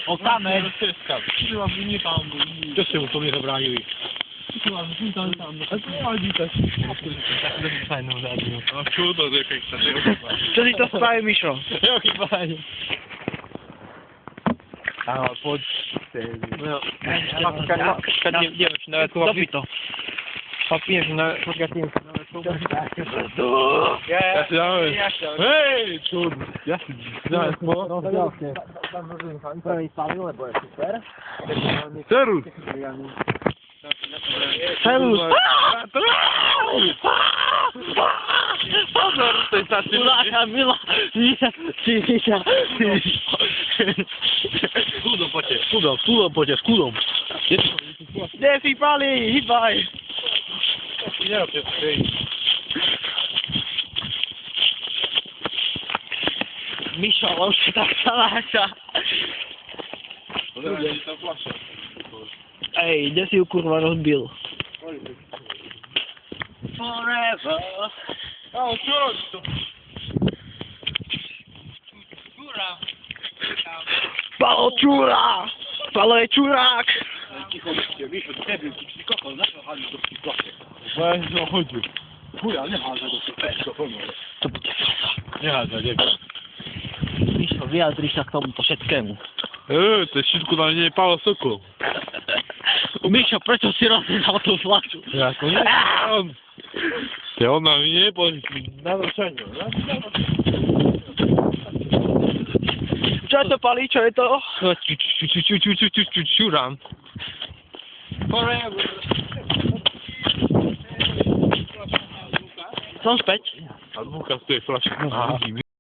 O kamer. Co się mu to nie zabranił? Fajną zadnią. No cudo, że jakaś Co ci to sprawi, Miszo? Jaki fajny. A pod... Nie wiem, czy nawet Dopij to. Papier, że nawet nie Hej, cudo. Ja zaraz po... Serus. Serus! Pozor, to jest tacy... Ula, Mila! Skudą pocie, skudą. Defi pali, hibaj! Nie robię, Miszo, on się tak zalacia. Ej, gdzie się kurwa rozbił? Forever. O, cudo. Palo czura! Palo je czurak! Weź, no chodzi. Chuja, nie ma tego super. To będzie fasa. Nie ma tego. Miszo, wyjadryś tak tomu poszedłemu. To jest wszystko na nie pało soku. Miszo, prečo si rozdával tú flašu? Jako nie, on. Ty ona mnie po naruszeniu, no? Čo to palí, čo je to? Ciuram. Som späť. A dwóch z tej flaszki. Aha.